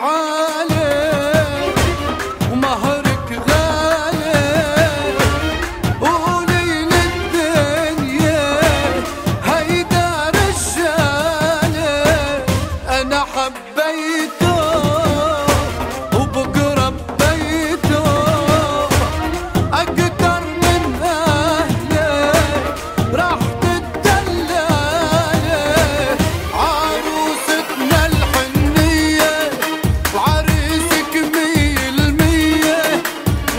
عالي ومهرك غالي، قولي للدنيا هيدا رجالي، أنا حبيته وبكرة ببيته أكتر من أهلي، راح تدلالي عروستنا الحنية وعريسك 100%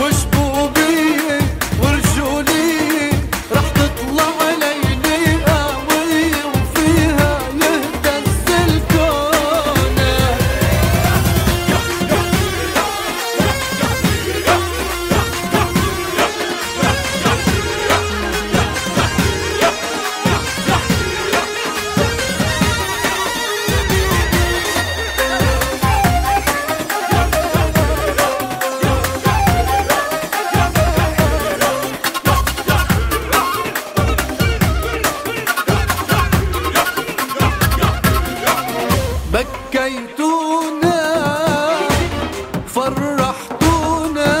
وشبوبية ورجولية، راح تطلع ليلي قوية وفيها يهتز الكون. بكيتونا فرحتونا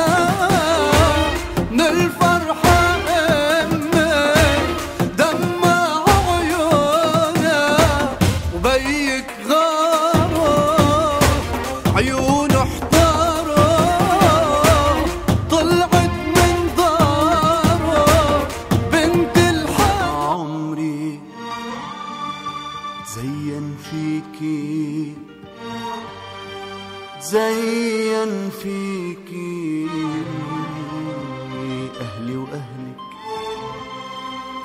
من الفرحة أمي دمع عيونا، وبيك غاروا عيونه احتاروا، طلعت من داره بنت الحق. عمري تزين فيكي تزين فيكي، أهلي وأهلك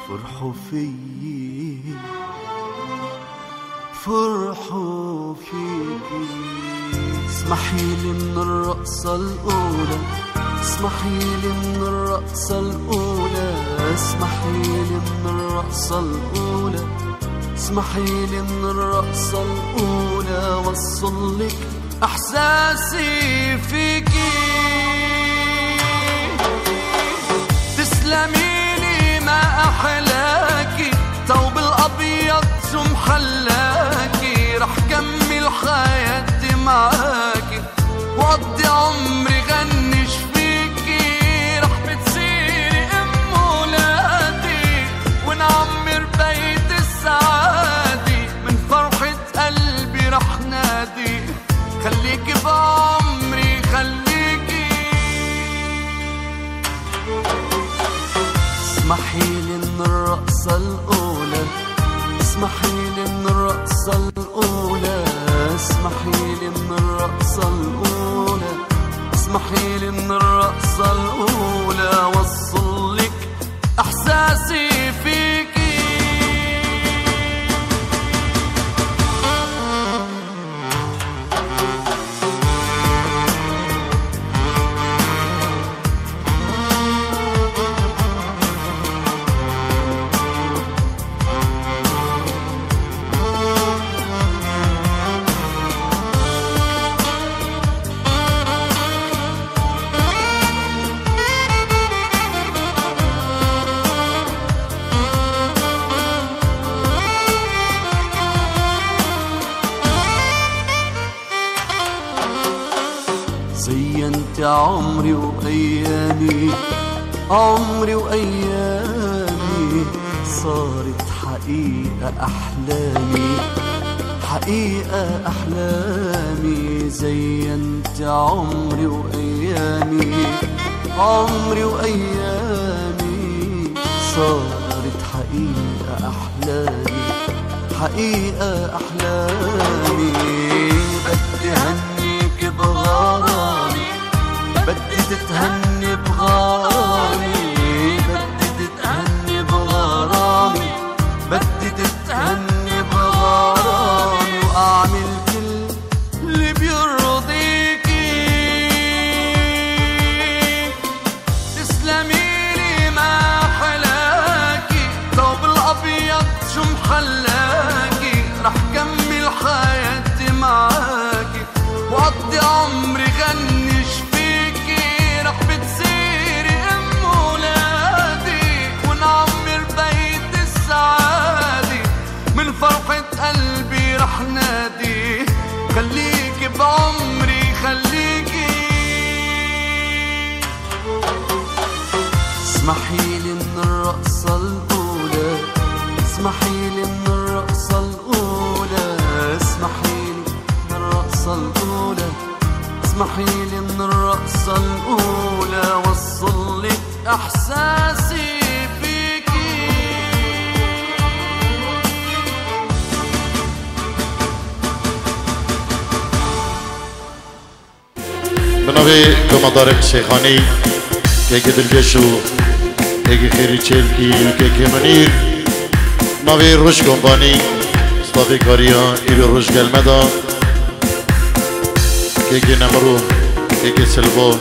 فرحوا فيي فرحوا فيكي. اسمحيلي من الرقصة الأولى، اسمحيلي من الرقصة الأولى، اسمحيلي من الرقصة الأولى، اسمحيلي من الرقصة الأولى وصلك إحساسي فيكي. تسلميلي ما أحلاكي، ثوب الأبيض شو محلاكي، رح كمل حياتي معاكي وقضي عمري غنش فيكي، رح بتصيري أم ولادي ونعمر بيت السعادة، من فرحة قلبي رح نادي خليكي بعمري خليكي. اسمحيلي من الرقصة الأولى، اسمحيلي من الرقصة الأولى، اسمحيلي من الرقصة الأولى، اسمحيلي من الرقصة الأولى وصلك إحساسي فيكي. زينت عمري وأيامي، عمري وأيامي صارت حقيقة أحلامي، حقيقة أحلامي. زينت عمري وأيامي، عمري وأيامي صارت حقيقة أحلامي، حقيقة أحلامي. بدي هنيك بغرامي، بدي تتهني بغرامي، بدي تتهني بغرامي، بدي تتهني بغرامي، وأعمل كل اللي بيرضيكي. تسلميلي ما حلاكي، ثوب الأبيض شو محلاكي، رح كمل حياتي معاكي وقضي عمري غنش فيكي، رح بتصيري أم ولادي ونعمر بيت السعادة، من اسمحيلي من الرقصة الأولى، اسمحيلي من الرقصة الأولى، اسمحيلي من الرقصة الأولى، اسمحيلي من الرقصة الأولى وصلك إحساسي فيكي. بنابي كمدارك شيخاني كيكي دلجشو كيكي خيري تشيلكي وكيكي منير نابي روش كومباني صدافي كاريا إلي روش قلمدا كيكي نمرو كيكي سلفو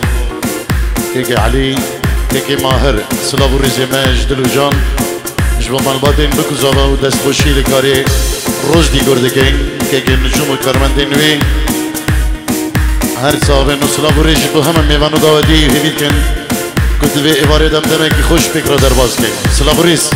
كيكي علي كيكي ماهر سلافو ريزيماج دلوجان جبا مالباتين بكو زابا ودست بوشي لكاري روش دي گردكين كيكي نجوم الكرمندين وي هر صاحب نسلا بریش تو همه میوانو داودی هیچ کن کتبه عبارت دمدمه که خوش فکر در باز کن سلا بریس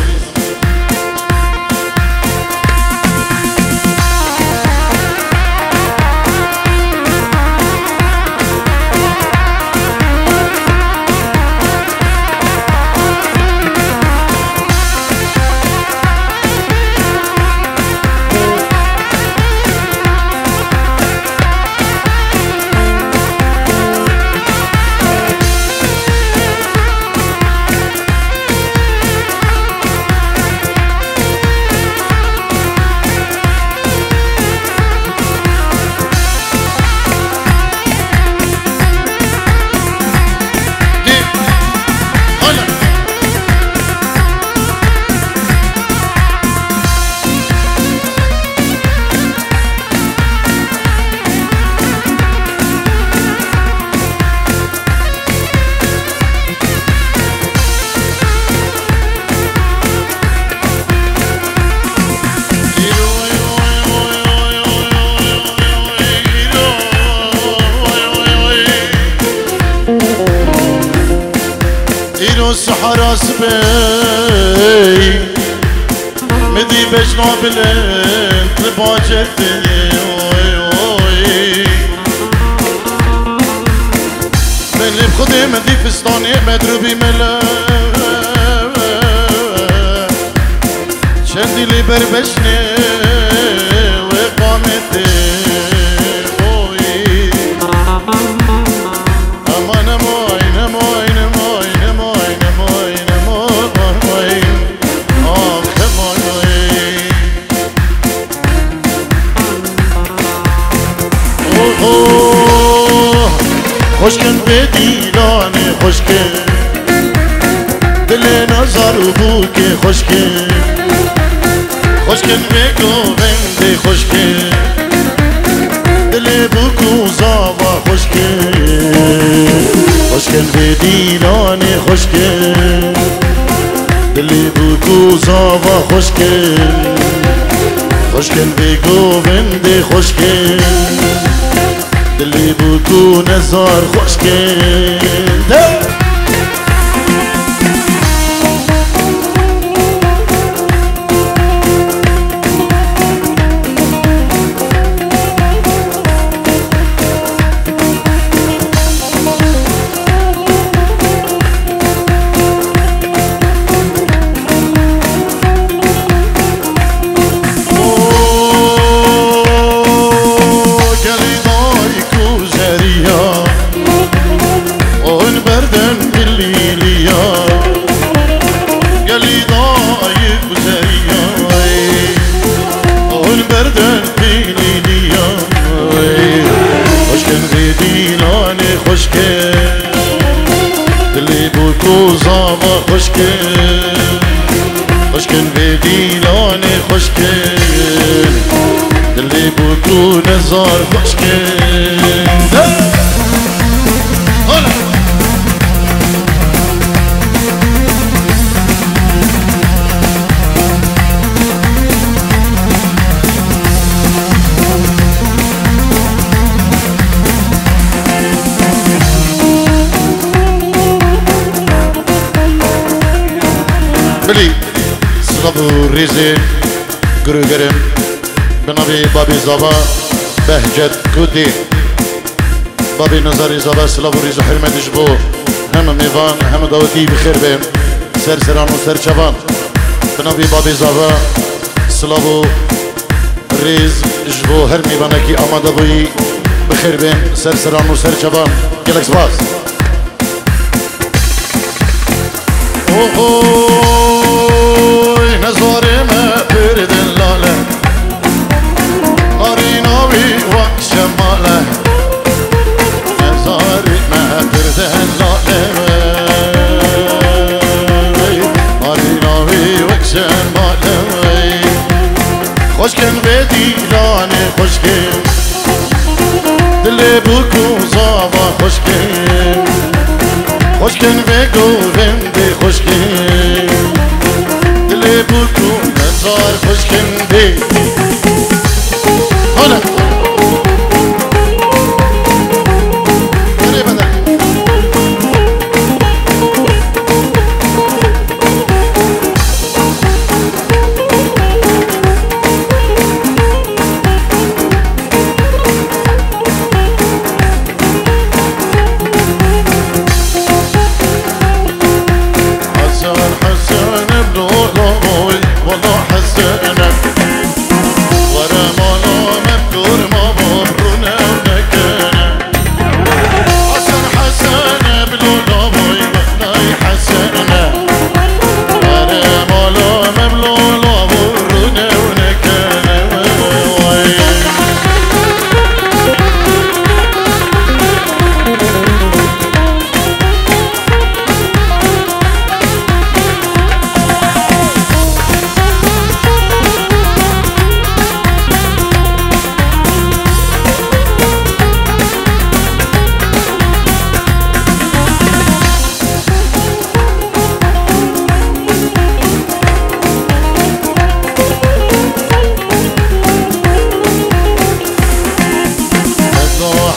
الصحراء سبي مدي بجنو بلنت لباجتي اللي بخدي مدي فستاني مدروبي ملا شندي اللي بربشني وقامتي خوشکن به دیلانه خوشکن دل نظر بو که خوشکن خوشکن به گوونده خوشکن دل بو کوزاوا خوشکن خوشکن به دیلانه خوشکن دل بو کوزاوا خوشکن خوشکن به گوونده خوشکن دلی بودو نزار خوشکن خوشکن به دیلانه خوشکن دلی بودو نزار خوشکن بلی صلابو ریزی گروگرم بنابی بابی زابا بهجت کودی بابی نظری زابا صلابو ریزو حرمتش بو همه میوان همه داوتی بخیر بیم سرسران و سرچوان بنابی بابی زاوا سلابو ریز جبو هر میوانکی آماده بویی بخیر بین سرسران و سرچوان گلک سپاس اوهوی نزاره ما پردن لاله آریناوی وقت شماله نزاره ما پردن لاله آریناوی وقت شماله خوشکن بدی لانه خوشکن دل بکو زاوا خوشکن خوشکن بگو بنده خوشکن دل بکو نزار خوشکن بی حالا بره بدن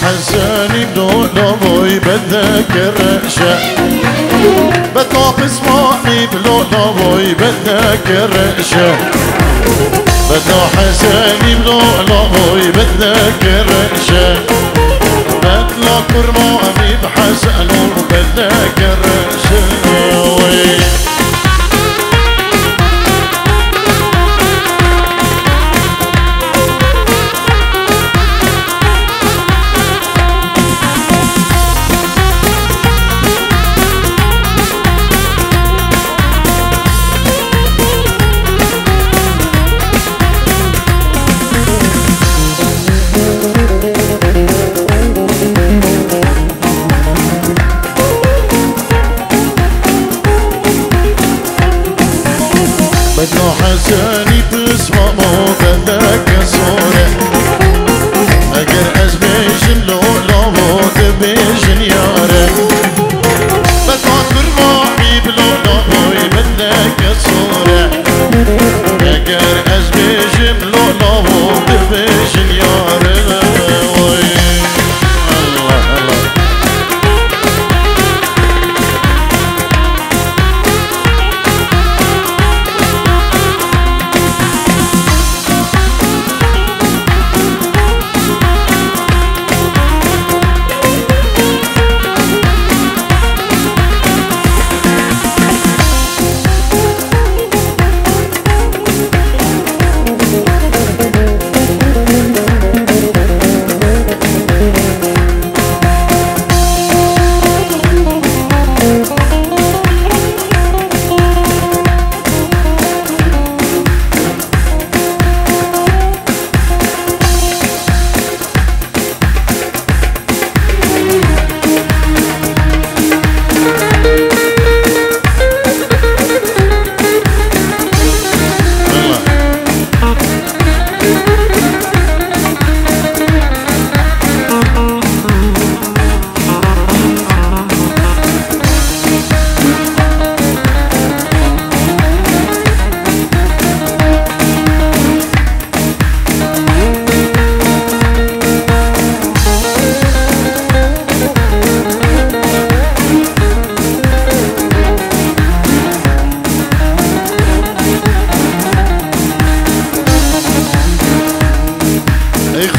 حساني بلولوي بتذكر شا بطاق اسمعني بلولوي بتذكر شا بدو حساني بلولوي بتذكر شا بطلع كرمامي بحسن وبتذكر شا بدو حساني بسمامو بدك صورة اگر از بیشن لولو تبیشن یاره بدو کرمامی بلولوی بدك صورة اگر از بیشن لولو تبیشن یاره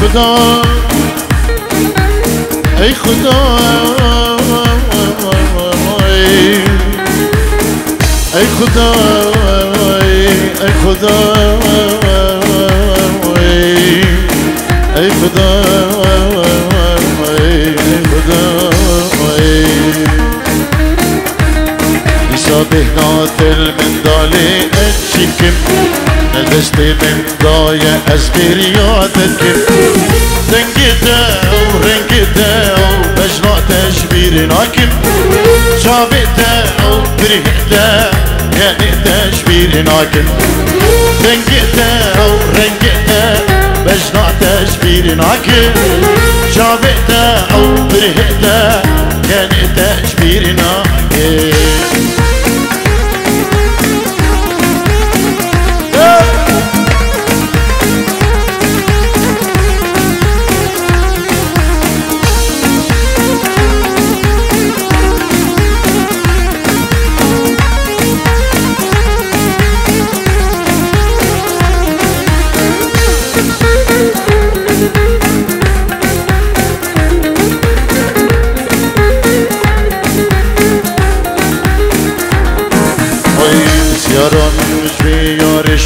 خدا ای خدا ای خدا ای خدا ای خدا ای خدا ایسا بهنات المندالي اتشكم ندشت من ضايع أزبير يعتدكم رنجتا ورنجتا وبجنع تشبير ناكم شابتا وبرهتا يعني تشبير ناكم رنجتا ورنجتا بجنع تشبير ناكم شابتا وبرهتا يعني تشبير ناكم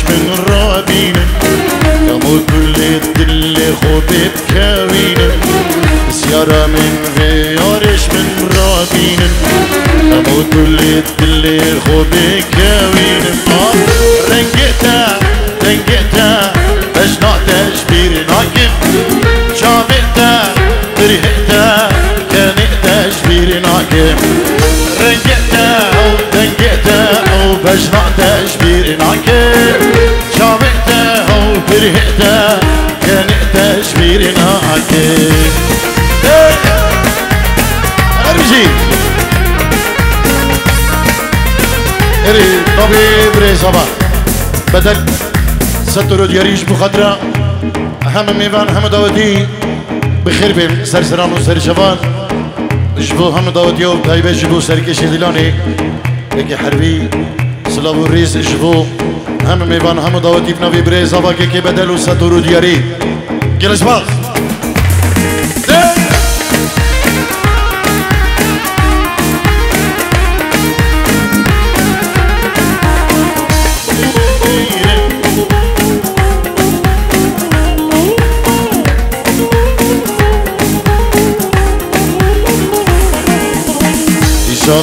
من رابين يموت كل الدل خوبي بكاوين سيارة من غيارش من رابين يموت كل الدل خوبي بكاوين رنجتا رنجتا بجنع تشبير ناكم شابتا برهتا كان تشبير ناكم رنجتا رنجتا وبجنع تشبير ناكم شابتا وبرهتا كان تشبير ناكم ارجي اري طبيب ريزابا بدل سترو دياريش بخضرة هم ميوان هم داودي بخير بهم سرسران و سرشوان جبو هم داودي و تايبه جبو سركش دلاني يكي حربي سلاو الرئيس جبو هم ميوان هم داودي بناوي بريزابا كي بدل و سترو دياري جلس باز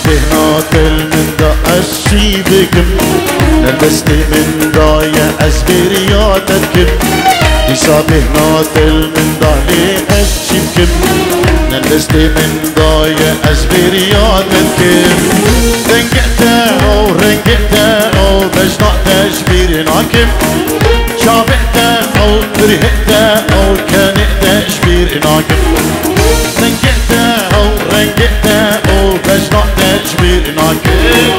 بهنات المندا أشيبكم نلبستي من ضايع أزبرياتكم إيسا بهنات المندا لي أشيبكم نلبستي من ضايع أزبرياتكم رنجتا ورنجتا وبجنع تشبير ناكم شابتا أو برهتا أو كان تشبير ناكم رنجتا ورنجتا وبجنع تشبير ناكم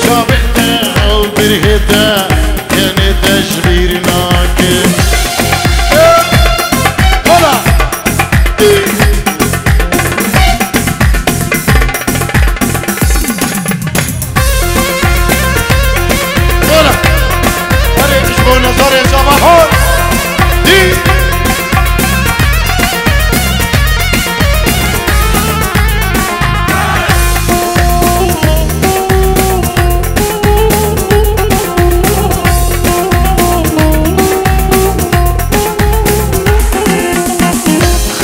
شابتا وبرهتا كان تشبير ناكم طلع طلع هري اشبه نظري صباحون دي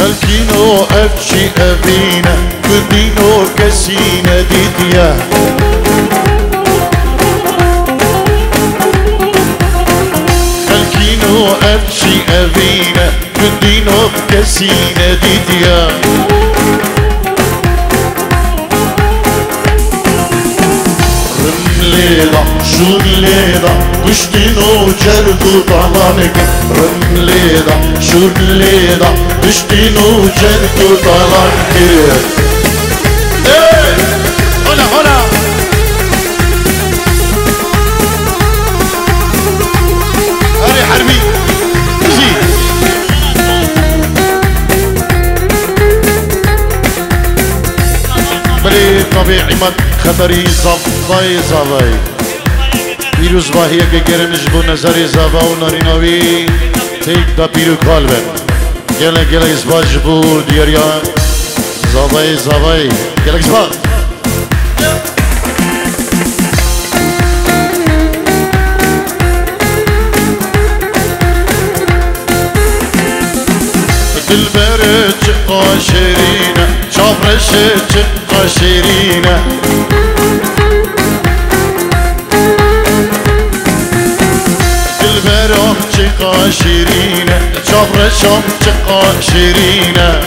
خلقينو أبشي أبينا كدينو كسينا ديديا خلقينو أبشي أبينا كدينو كسينا ديديا رمليلا شورليلا كشتينو جردو طالانك رمليلا شورليلا كشتينو جردو طالانك هنا هنا هاري حربي يجي بلي طبيعي مد خطري صفاي صفاي پیروز باهیه که گرنش بو نظری زبا و ناریناوی تیک دا پیرو کال بن گله گله ازباج بو دیاریا زبای زبای گله ازباج قاشرينا شافرش قاشرينا البرام قاشرينا شافرش قاشرينا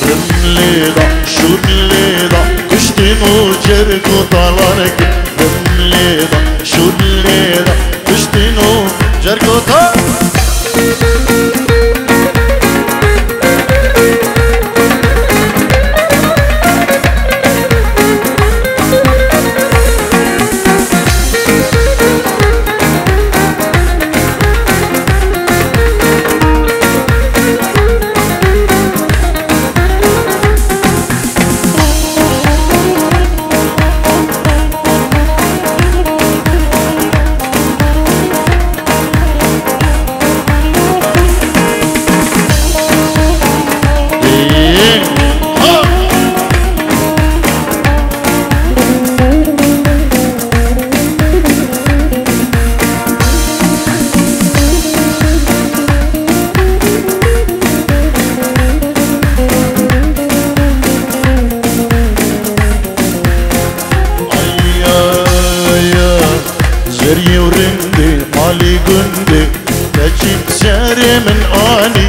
رمليضة شو الليضة كشتين وجرك وطلانك رمليضة شو الليضة كشتين وجرك وطلانك زري ورندي مالي قندي تجيب ساري من آني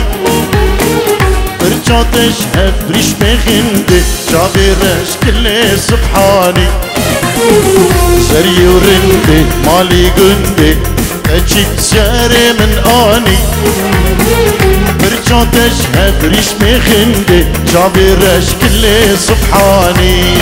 برجعتش هفرش بغندي جابي رش كل سبحاني زري ورندي مالي قندي تجيب ساري من آني برجعتش هفرش بغندي جابي رش كل سبحاني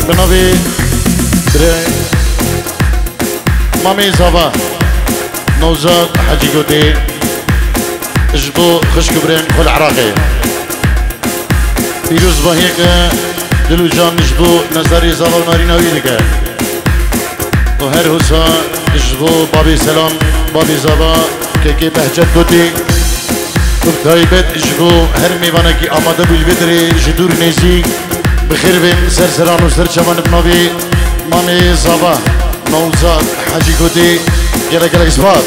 بنابي مامي زابا نوزاد حجي قدي اجبو خشك برين كل عراقي بيروز باهيك دلو جان نجبو نظري زابا ونارينا ويدك وهر هسا اجبو بابي سلام بابي زابا كيكي بهجت قدي وبدايبت اجبو هر ميوانكي آماده بالبدري جدور نيزي بخير بين سرسران وسرچمان بنابي مامي زابا نوزاد حاجي كودي جلا جلا إثبات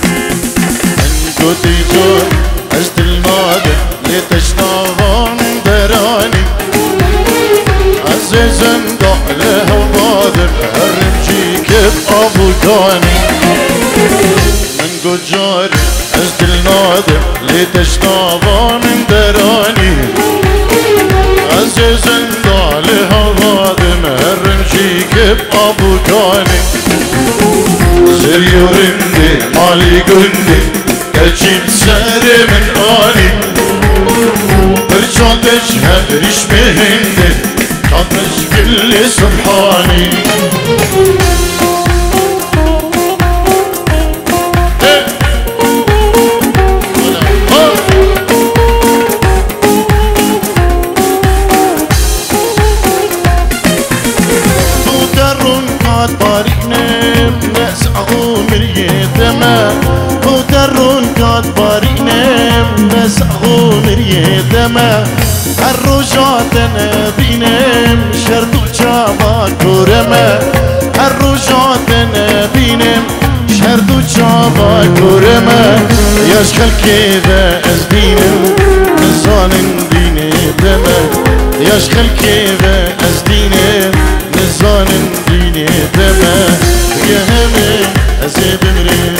من كودي جون أجد المادة لتشنافان دراني عزيزا دعله ومادر هرمجيك بأبو كاني من كجار أجد النادر لتشنافان دراني عزيزا عليها ضادم هرمجيك بأبو كاني زري ورندي مالي قندي كجيب ساري من آني برجع تشهد ريش بهندي تعطش كل سبحاني الرجعت انا بينام شرط وجابا كرما الرجعت انا بينام شرط وجابا كرما يشخل كذا ازدينم نزان ديني دما يشخل كذا ازدينم نزان ديني دما يا همي ازيد مريم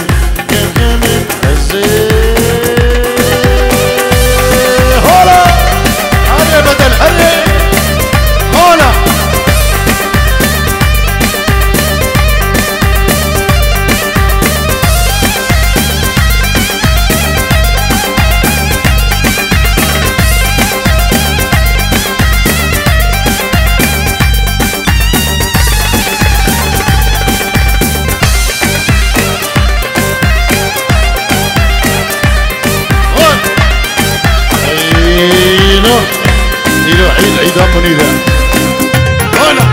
يا همي ازيد بدل هري هولا عيد عيدان منيرة هلا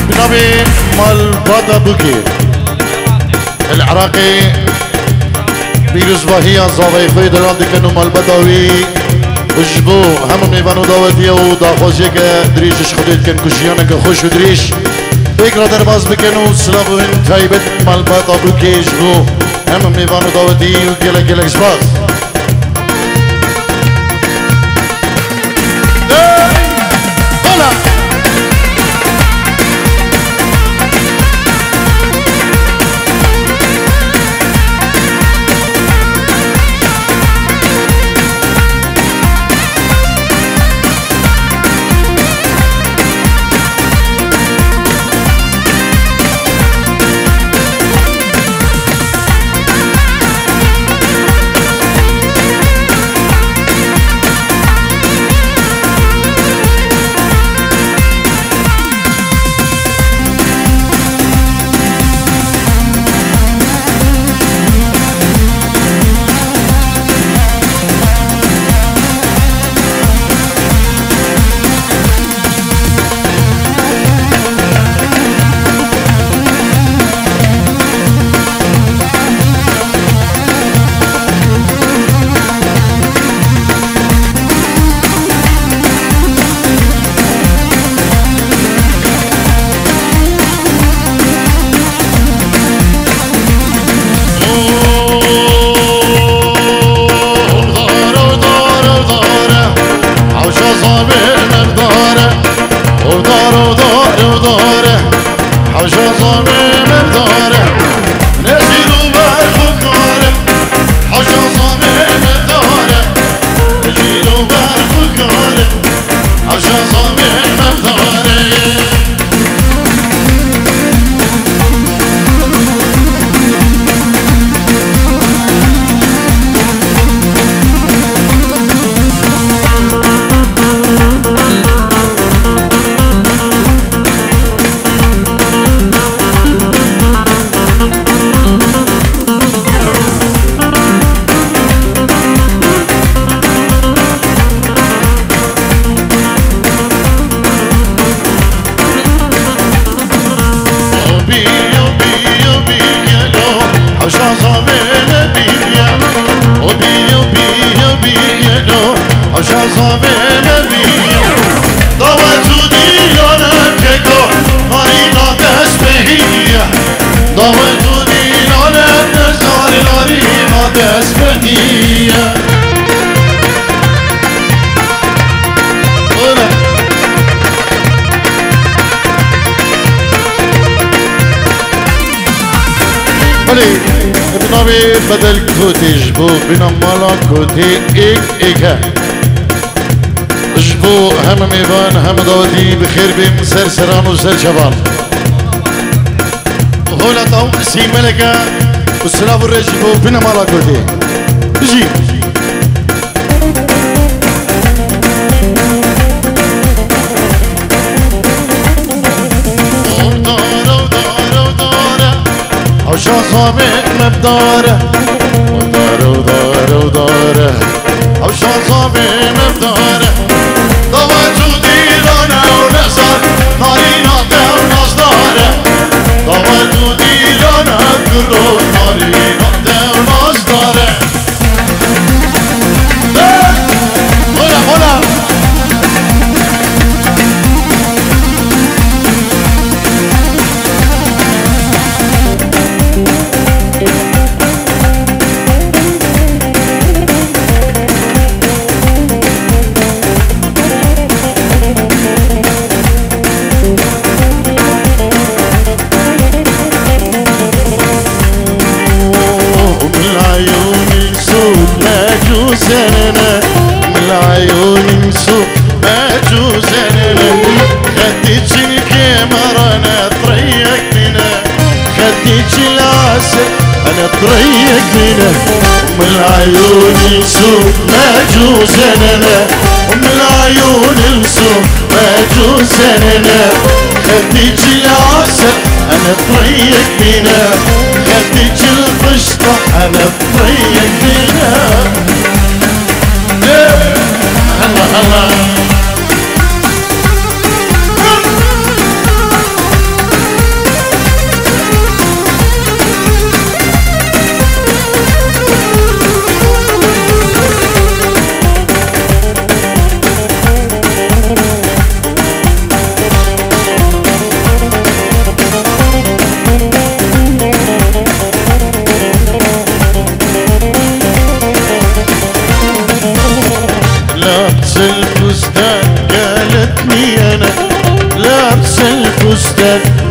بنبي مال بادا بوكي العراقي بيروز باهيا زاوي خوي دلال دكنو مال بداوي وجبو هم ميوانو داوتيه و داخوزيه که دریشش خودت کن کشیانه که خوش و دریش بکرا درباز بکنو سلابو این تایبت مال بادا بوكي جبو هم ميوانو داوتيه و گله گله جباز هلا بدل كوتي جبو بنا مالا كوتي ايك جبو هم ميوان هم داودي بخير بين سر سران و سر شباب هولا تاو سي ملكة والسلاف الرجبو بنا مالا كوتي جي عشا صابت مبداره وداره وداره وداره عشا صابت مبداره ضوات وديرانه ونصر نارينا ونصداره ضوات وديرانه كله نارينا ونصداره هلا هلا مجوزنا من العيون نسوق مجوزنا خديتش الكاميرا انا طريقتنا خديتش العسل انا طريق منه ومن العيون يسوق ماجوز انا ومن العيون يسوق ماجوز انا خديج العسل انا طريق منه خديج القشطة انا طريق منه الله الله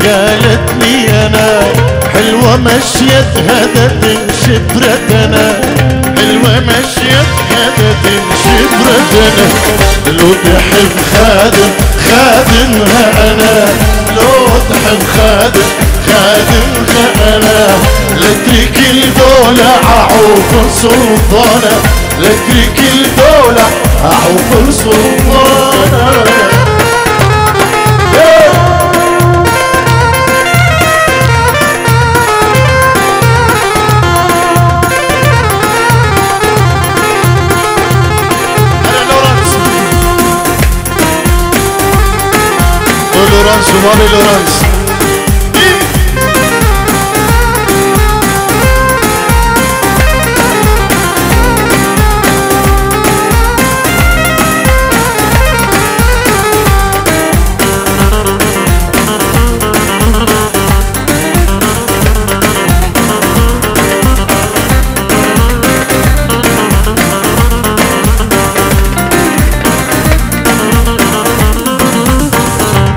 قالتني انا حلوة مشيتها ده تنشبرتنا حلوة مشيتها ده تنشبرتنا لو تحب خادم خادمها انا لو تحب خادم خادمها انا لترك الدولة اعوف سلطانة لترك الدولة اعوف سلطانة لورانس وماري لورانس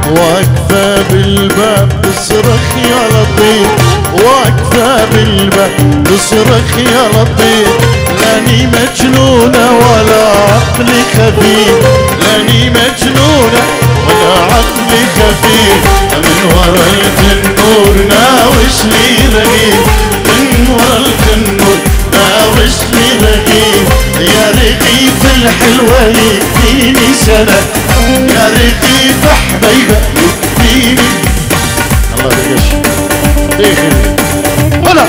واقفة بالباب تصرخ يا لطيف واقفة بالباب تصرخ يا لطيف لاني مجنونة ولا عقلي خفيف لاني مجنونة ولا عقلي خفيف من ورا التنور ناوش لي رغيف من ورا التنور ناوش لي رغيف يا رغيف الحلوة يكفيني سنة يا رغيف حبيبة يكفيني الله يرجش داخل هلا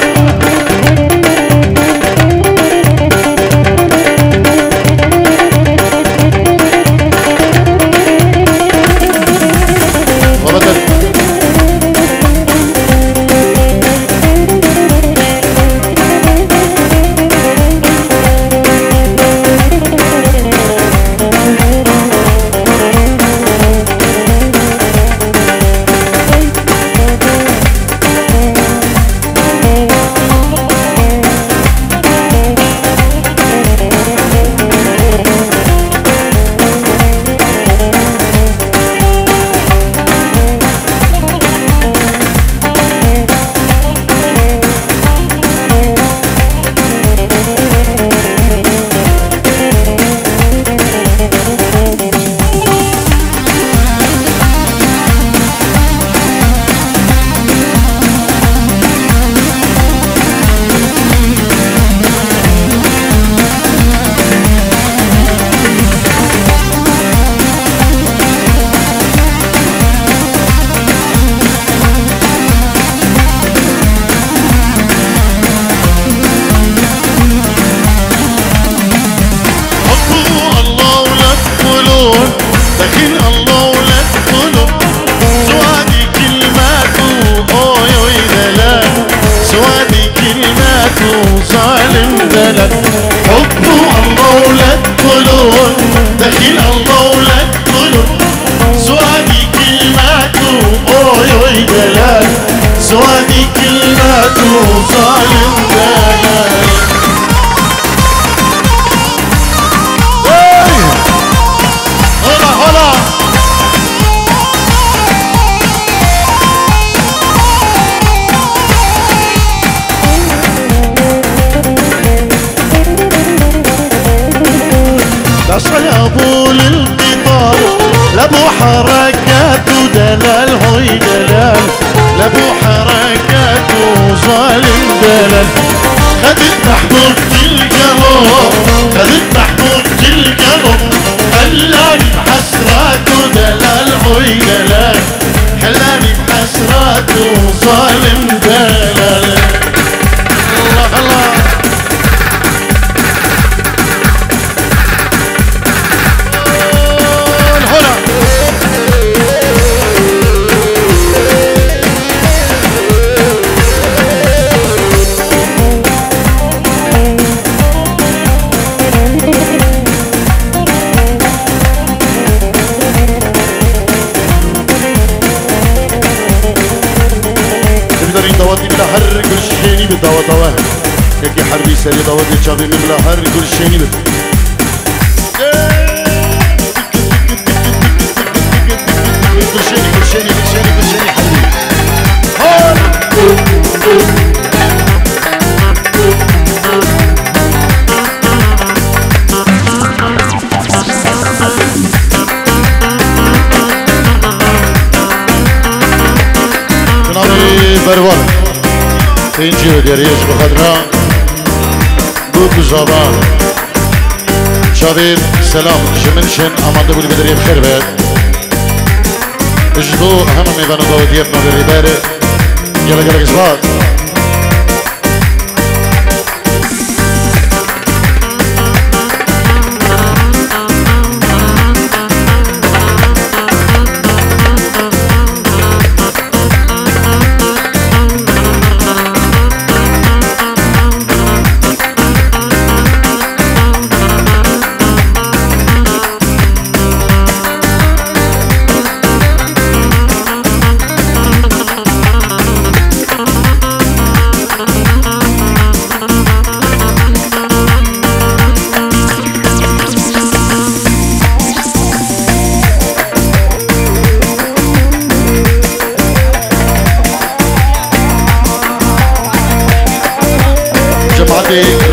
ظالم دلال خدت محبوب القلب خدت محبوب القلب خلاني بحسرات ودلال خوي دلال خلاني بحسرات وظالم دلال الله الله دوا دوا يكي حربي سري دوا دي شافي من لهر كل شيء بد كل شيء حبيبي برور اینجا دریاش بخدرا بود زبان شباب سلام جمنشن آماده بودی بدری بخیر بید اجدو همه میبانو داودیت نبری بره گله گله گزباد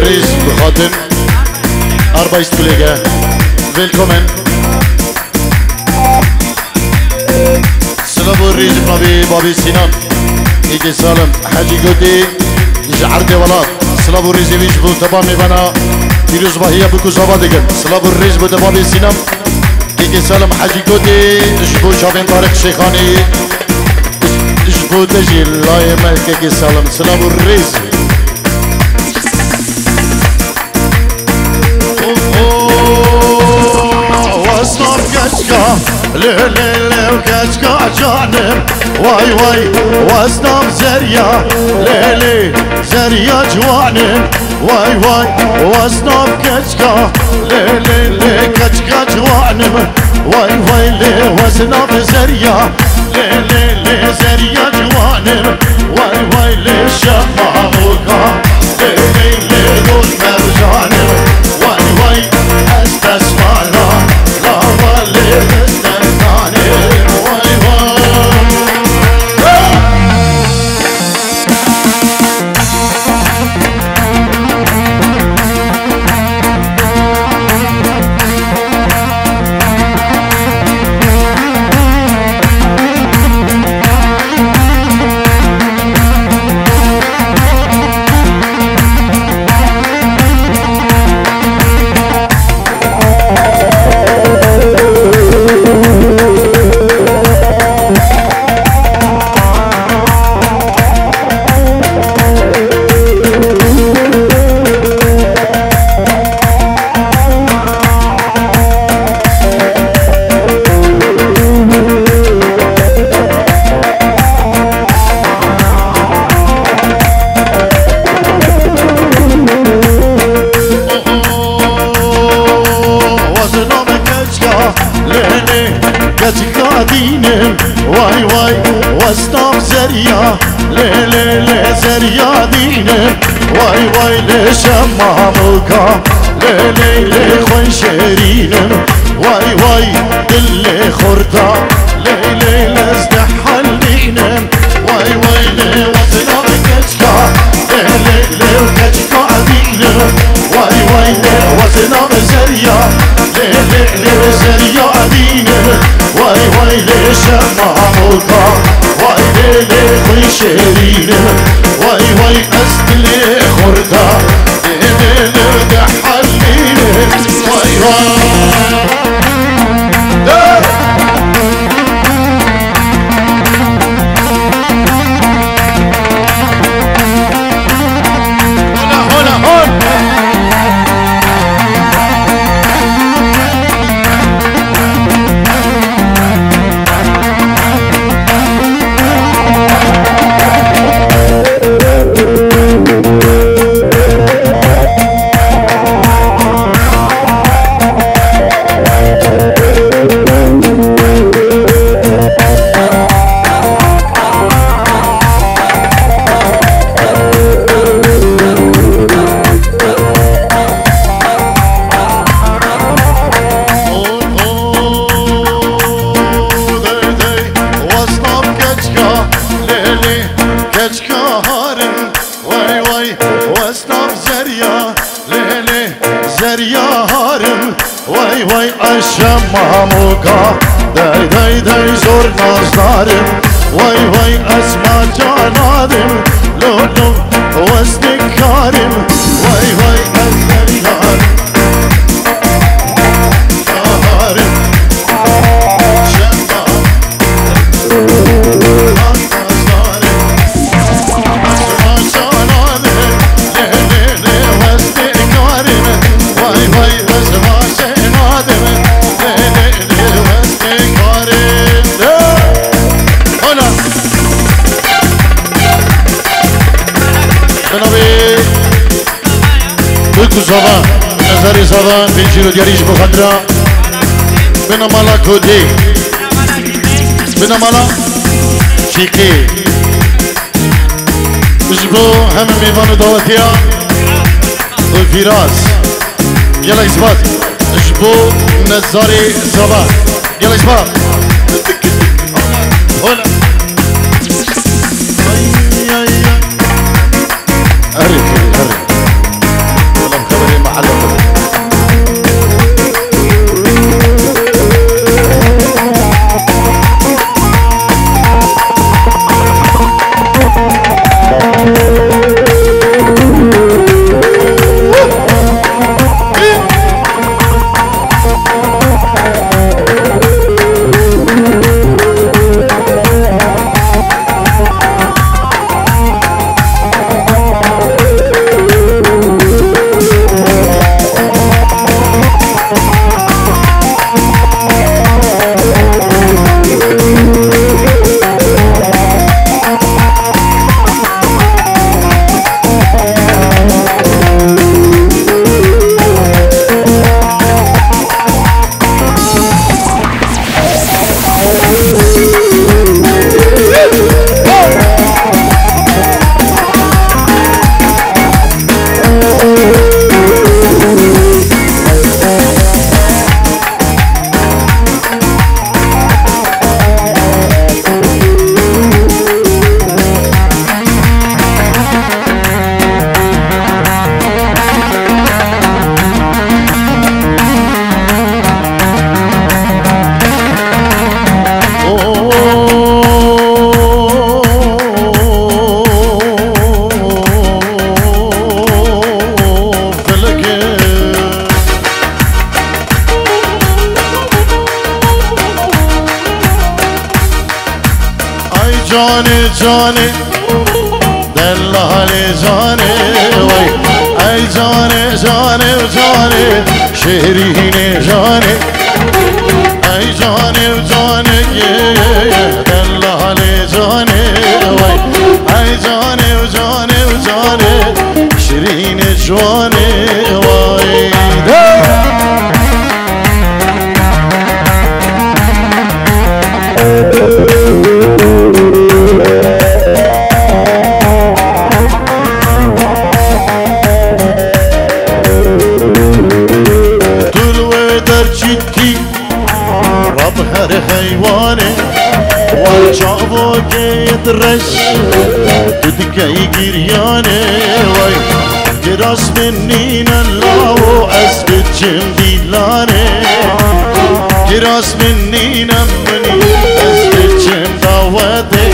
رئيس بخاتم أربع استوليجا ويلكومن سلام الرئيس بابي سينان إيجي سالم حاجي قدي جعرد ولاد سلام الرئيس بيجبو تبا ميبانا فيروز باهية بكو زبادقن سلام الرئيس بابي سينان إيجي سالم حاجي قدي جبو شافين طارق شيخاني جبو تجي الله يملك إيجي سالم سلام الرئيس وصنف كشكا ليلي وكشكا جانب واي واي وصنف زريا ليلي زريا جوانب واي واي وصنف كشكا ليلي كشكا جوانب واي واي لي وصنف زريا ليلي زريا جوانب واي واي لي شماموكا ليلي دول مرجانب واي واي استسمعنا لا والي استناني واي واي واي واي واصنف زريا ليلي لي زريا دينم واي واي لي شماموكا ليلي لي خوي شيرينم واي واي دلي خرطة ليلي لازدحل دينم واي واي لي واصنف كشكا ليلي لي وكشكا دينم واي واي لي واصنف زريا ليلي لي زريا دينم واي واي لي شماموكا واي لي ليلي خوي شيرين واي واي أستلي خردا ليلي نرجع حليلي واي واي شماموكا داي داي داي زور نازدارم واي واي اسمع جانادم لو لو واستكارم واي واي اسمع جانادم شمام نازدارم اسمع جانادم لي لي واستكارم واي واي اسمع جانادم زبان نظری زبان بنجیرو دیاریش بخدرا بنا مالا کودی بنا مالا چیکی بجبو همه میوانو دعوتیا و فیراز یلا اثبات بجبو نظری زبان یلا اثبات هلا هري هري جاني جاني دلالي جاني وي اي جاني جاني وجاني شهريني جاني اي جاني وجاني دلالي جاني وي اي جاني وجاني وجاني شيريني جواني وي هر حیوانه و چاو گیدرش ددگی گریانه وای گراس منین الله و اسب چم دیلانه گراس منین منی اسب چم داوته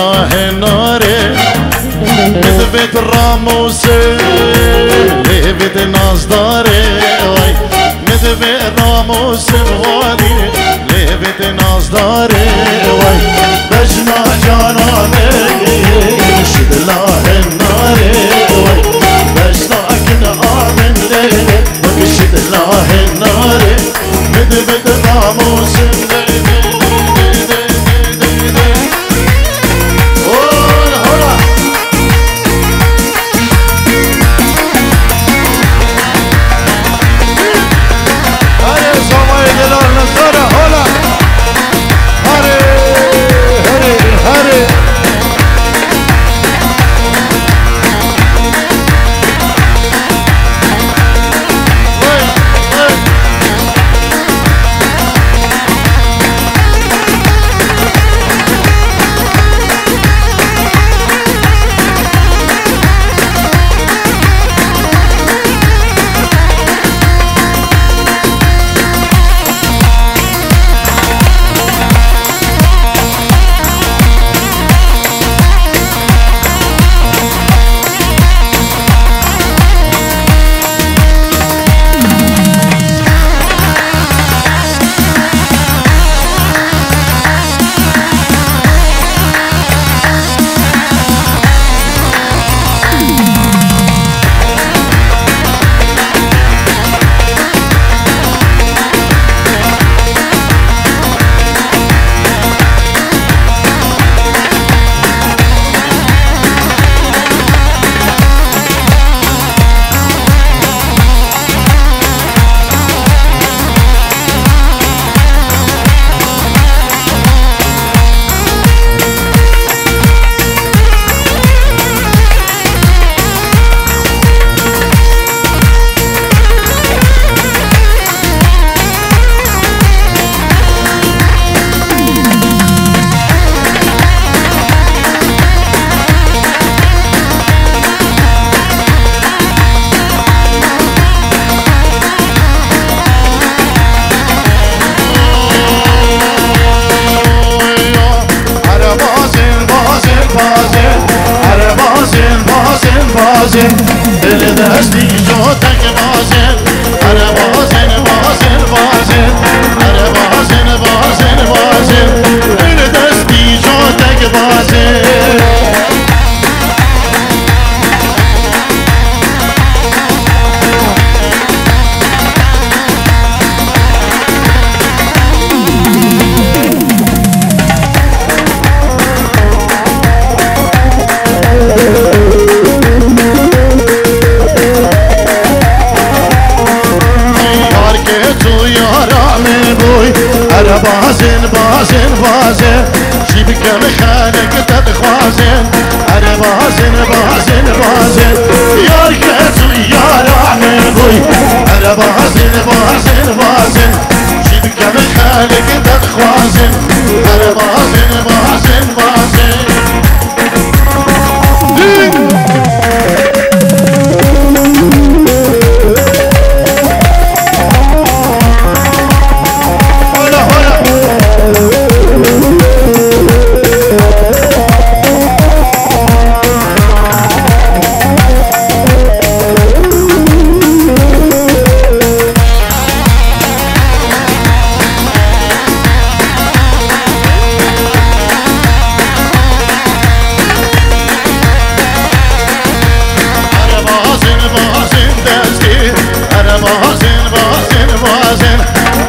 الله الناري مثبت الراموسي لهبت الناس داري مثبت الراموسي بغادي لهبت الناس داري بجمع جاناني مشد الله الناري بجمع كنا آمن ليلي مشد الله الناري مثبت الراموسي دل دستی جوتک بازن اره بازن بازن بازن اره بازن بازن بازن دل دستی جوتک بازن بازن بازن بازن جيب كم خانك تتخوازن أنا بازن بازن بازن يا ركز يا رحمن بوي أنا بازن بازن بازن جيب كم خانك تتخوازن أنا بازن بازن بازن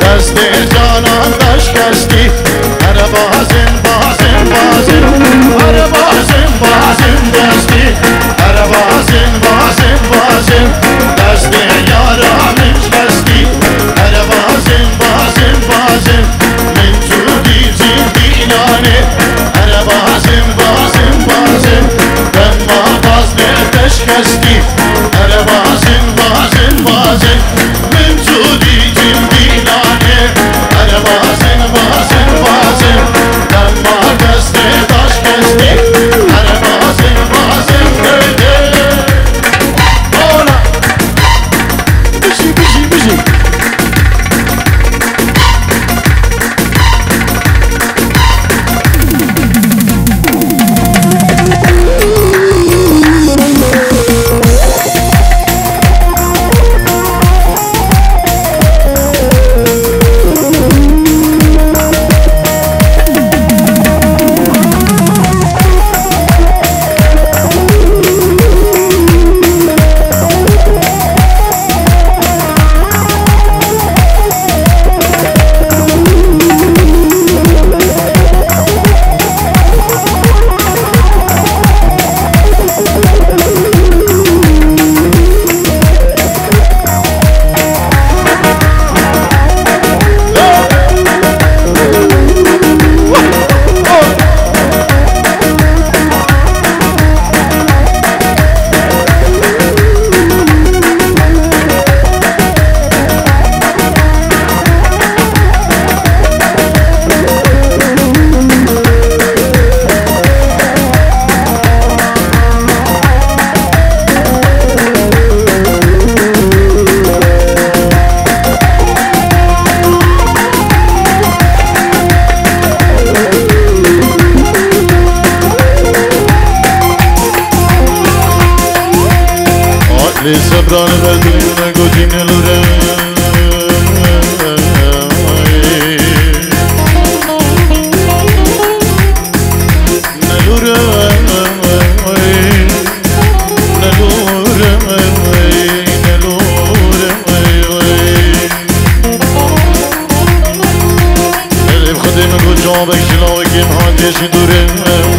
دستی جانان دشکستی اره بازن بازن بازن اره بازن بازن دستی اره بازن بازن بازن دستی یارم نشکستی اره بازن بازن بازن من جودی زندگانه اره بازن بازن بازن دما بازن دشکستی اره بازن بازن بازن من جودی زندگانه اره بازن بازن بازن دما دست داشت کستی اره بازن بازن بده اولا بشی بشی بشی لي صبران غدونا قدين الورا جوابك شلوك يمهاتيش دوره